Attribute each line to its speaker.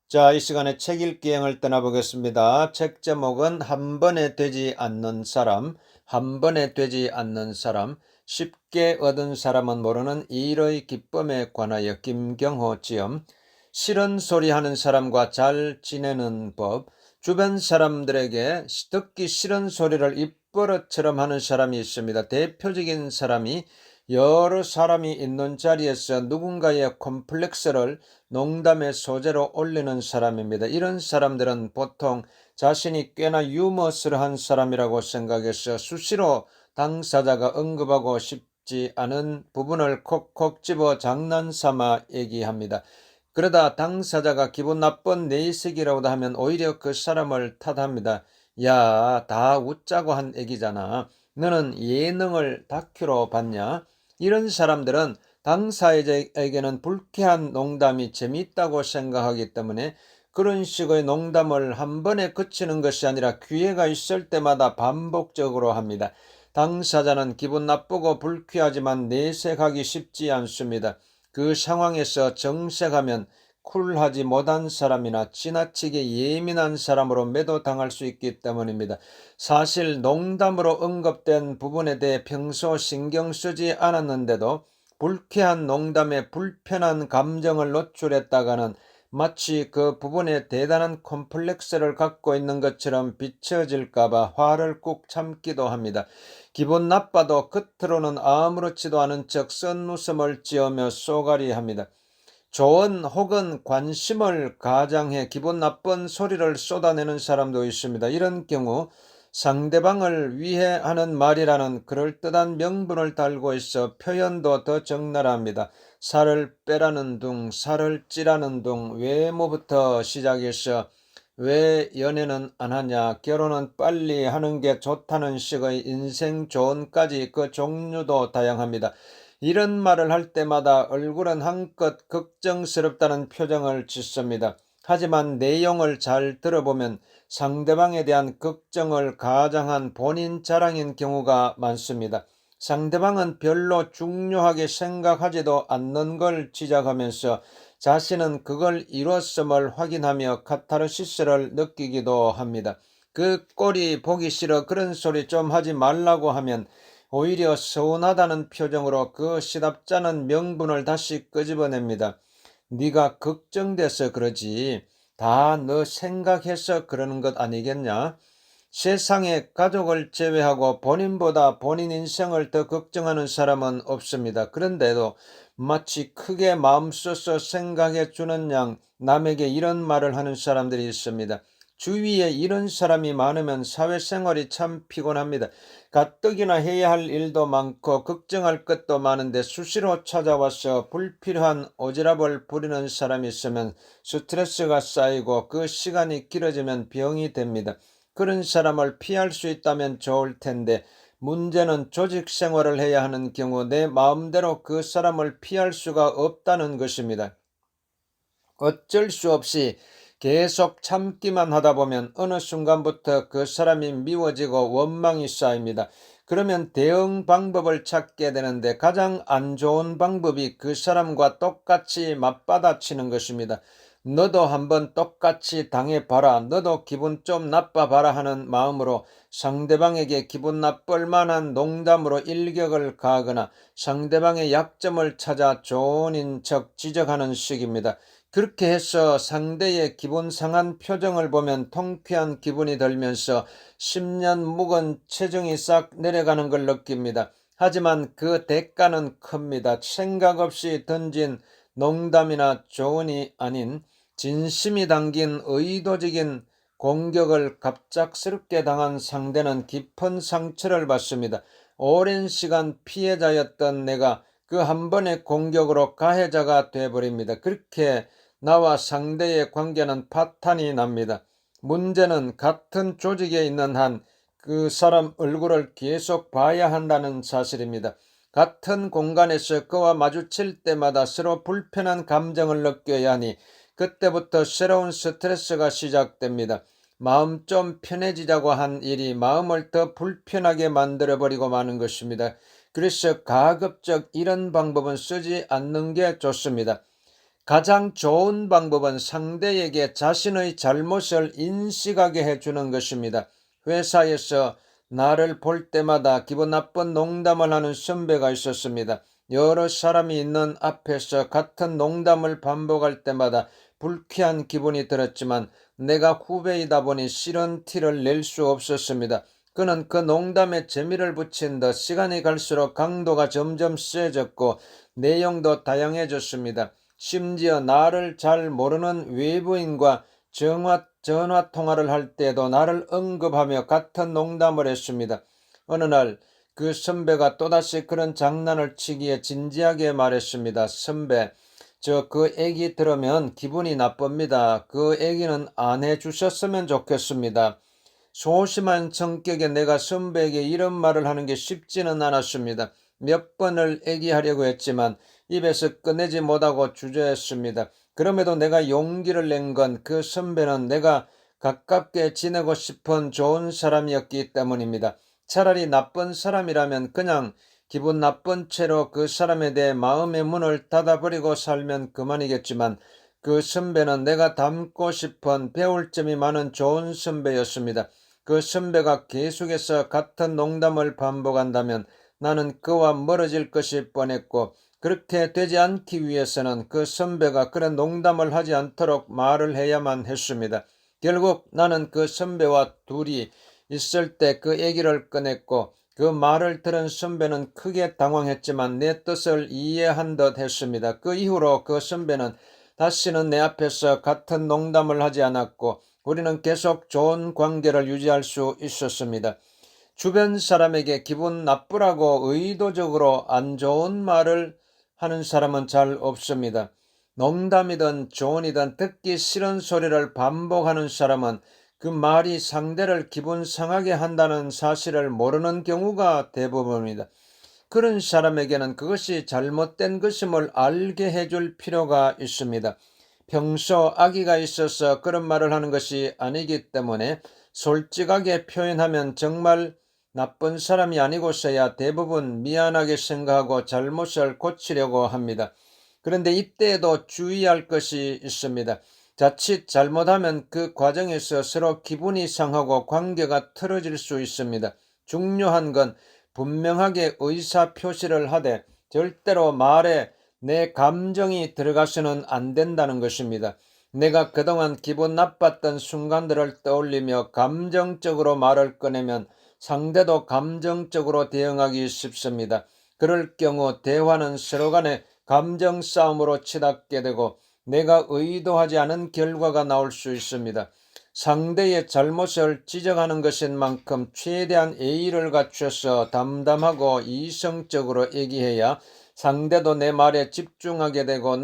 Speaker 1: 자, 이 시간에 책 읽기 여행을 떠나보겠습니다. 책 제목은 한 번에 되지 않는 사람, 한 번에 되지 않는 사람, 쉽게 얻은 사람은 모르는 일의 기쁨에 관하여 김경호 지음, 싫은 소리 하는 사람과 잘 지내는 법, 주변 사람들에게 듣기 싫은 소리를 입버릇처럼 하는 사람이 있습니다. 대표적인 사람이 여러 사람이 있는 자리에서 누군가의 콤플렉스를 농담의 소재로 올리는 사람입니다. 이런 사람들은 보통 자신이 꽤나 유머스러한 사람이라고 생각해서 수시로 당사자가 언급하고 싶지 않은 부분을 콕콕 집어 장난삼아 얘기합니다. 그러다 당사자가 기분 나쁜 내색이라고 하면 오히려 그 사람을 탓합니다. 야, 다 웃자고 한 얘기잖아. 너는 예능을 다큐로 봤냐? 이런 사람들은 당사자에게는 불쾌한 농담이 재미있다고 생각하기 때문에 그런 식의 농담을 한 번에 그치는 것이 아니라 기회가 있을 때마다 반복적으로 합니다. 당사자는 기분 나쁘고 불쾌하지만 내색하기 쉽지 않습니다. 그 상황에서 정색하면 쿨하지 못한 사람이나 지나치게 예민한 사람으로 매도당할 수 있기 때문입니다. 사실 농담으로 언급된 부분에 대해 평소 신경 쓰지 않았는데도 불쾌한 농담에 불편한 감정을 노출했다가는 마치 그 부분에 대단한 콤플렉스를 갖고 있는 것처럼 비춰질까봐 화를 꾹 참기도 합니다. 기분 나빠도 겉으로는 아무렇지도 않은 척 쓴웃음을 지으며 쏘가리합니다. 조언 혹은 관심을 가장해 기분 나쁜 소리를 쏟아내는 사람도 있습니다. 이런 경우 상대방을 위해 하는 말이라는 그럴듯한 명분을 달고 있어 표현도 더 적나라합니다. 살을 빼라는 둥, 살을 찌라는 둥, 외모부터 시작해서 왜 연애는 안 하냐, 결혼은 빨리 하는 게 좋다는 식의 인생 조언까지 그 종류도 다양합니다. 이런 말을 할 때마다 얼굴은 한껏 걱정스럽다는 표정을 짓습니다. 하지만 내용을 잘 들어보면 상대방에 대한 걱정을 가장한 본인 자랑인 경우가 많습니다. 상대방은 별로 중요하게 생각하지도 않는 걸 지적하면서 자신은 그걸 이뤘음을 확인하며 카타르시스를 느끼기도 합니다. 그 꼴이 보기 싫어 그런 소리 좀 하지 말라고 하면 오히려 서운하다는 표정으로 그 시답잖은 명분을 다시 끄집어냅니다. 네가 걱정돼서 그러지. 다 너 생각해서 그러는 것 아니겠냐? 세상에 가족을 제외하고 본인보다 본인 인생을 더 걱정하는 사람은 없습니다. 그런데도 마치 크게 마음 써서 생각해 주는 양 남에게 이런 말을 하는 사람들이 있습니다. 주위에 이런 사람이 많으면 사회생활이 참 피곤합니다. 가뜩이나 해야 할 일도 많고 걱정할 것도 많은데 수시로 찾아와서 불필요한 오지랖을 부리는 사람이 있으면 스트레스가 쌓이고 그 시간이 길어지면 병이 됩니다. 그런 사람을 피할 수 있다면 좋을 텐데 문제는 조직 생활을 해야 하는 경우 내 마음대로 그 사람을 피할 수가 없다는 것입니다. 어쩔 수 없이 계속 참기만 하다 보면 어느 순간부터 그 사람이 미워지고 원망이 쌓입니다. 그러면 대응 방법을 찾게 되는데 가장 안 좋은 방법이 그 사람과 똑같이 맞받아치는 것입니다. 너도 한번 똑같이 당해봐라. 너도 기분 좀 나빠봐라 하는 마음으로 상대방에게 기분 나쁠 만한 농담으로 일격을 가하거나 상대방의 약점을 찾아 조언인 척 지적하는 식입니다. 그렇게 해서 상대의 기분 상한 표정을 보면 통쾌한 기분이 들면서 10년 묵은 체중이 싹 내려가는 걸 느낍니다. 하지만 그 대가는 큽니다. 생각 없이 던진 농담이나 조언이 아닌 진심이 담긴 의도적인 공격을 갑작스럽게 당한 상대는 깊은 상처를 받습니다. 오랜 시간 피해자였던 내가 그 한 번의 공격으로 가해자가 되어버립니다. 그렇게 나와 상대의 관계는 파탄이 납니다. 문제는 같은 조직에 있는 한 그 사람 얼굴을 계속 봐야 한다는 사실입니다. 같은 공간에서 그와 마주칠 때마다 서로 불편한 감정을 느껴야 하니 그때부터 새로운 스트레스가 시작됩니다. 마음 좀 편해지자고 한 일이 마음을 더 불편하게 만들어버리고 마는 것입니다. 그래서 가급적 이런 방법은 쓰지 않는 게 좋습니다. 가장 좋은 방법은 상대에게 자신의 잘못을 인식하게 해주는 것입니다. 회사에서 나를 볼 때마다 기분 나쁜 농담을 하는 선배가 있었습니다. 여러 사람이 있는 앞에서 같은 농담을 반복할 때마다 불쾌한 기분이 들었지만 내가 후배이다 보니 싫은 티를 낼 수 없었습니다. 그는 그 농담에 재미를 붙인 듯 시간이 갈수록 강도가 점점 세졌고 내용도 다양해졌습니다. 심지어 나를 잘 모르는 외부인과 전화 통화를 할 때도 나를 언급하며 같은 농담을 했습니다. 어느 날 그 선배가 또다시 그런 장난을 치기에 진지하게 말했습니다. 선배, 그 얘기 들으면 기분이 나쁩니다. 그 얘기는 안 해주셨으면 좋겠습니다. 소심한 성격의 내가 선배에게 이런 말을 하는 게 쉽지는 않았습니다. 몇 번을 얘기하려고 했지만 입에서 꺼내지 못하고 주저했습니다. 그럼에도 내가 용기를 낸 건 그 선배는 내가 가깝게 지내고 싶은 좋은 사람이었기 때문입니다. 차라리 나쁜 사람이라면 그냥 기분 나쁜 채로 그 사람에 대해 마음의 문을 닫아버리고 살면 그만이겠지만 그 선배는 내가 닮고 싶은 배울 점이 많은 좋은 선배였습니다. 그 선배가 계속해서 같은 농담을 반복한다면 나는 그와 멀어질 것이 뻔했고 그렇게 되지 않기 위해서는 그 선배가 그런 농담을 하지 않도록 말을 해야만 했습니다. 결국 나는 그 선배와 둘이 있을 때 그 얘기를 꺼냈고 그 말을 들은 선배는 크게 당황했지만 내 뜻을 이해한 듯 했습니다. 그 이후로 그 선배는 다시는 내 앞에서 같은 농담을 하지 않았고 우리는 계속 좋은 관계를 유지할 수 있었습니다. 주변 사람에게 기분 나쁘라고 의도적으로 안 좋은 말을 하는 사람은 잘 없습니다. 농담이든 조언이든 듣기 싫은 소리를 반복하는 사람은 그 말이 상대를 기분 상하게 한다는 사실을 모르는 경우가 대부분입니다. 그런 사람에게는 그것이 잘못된 것임을 알게 해줄 필요가 있습니다. 평소 악의가 있어서 그런 말을 하는 것이 아니기 때문에 솔직하게 표현하면 정말 나쁜 사람이 아니고서야 대부분 미안하게 생각하고 잘못을 고치려고 합니다. 그런데 이때에도 주의할 것이 있습니다. 자칫 잘못하면 그 과정에서 서로 기분이 상하고 관계가 틀어질 수 있습니다. 중요한 건 분명하게 의사표시를 하되 절대로 말에 내 감정이 들어가서는 안 된다는 것입니다. 내가 그동안 기분 나빴던 순간들을 떠올리며 감정적으로 말을 꺼내면 상대도 감정적으로 대응하기 쉽습니다. 그럴 경우 대화는 서로 간에 감정 싸움으로 치닫게 되고 내가 의도하지 않은 결과가 나올 수 있습니다. 상대의 잘못을 지적하는 것인 만큼 최대한 예의를 갖춰서 담담하고 이성적으로 얘기해야 상대도 내 말에 집중하게 되고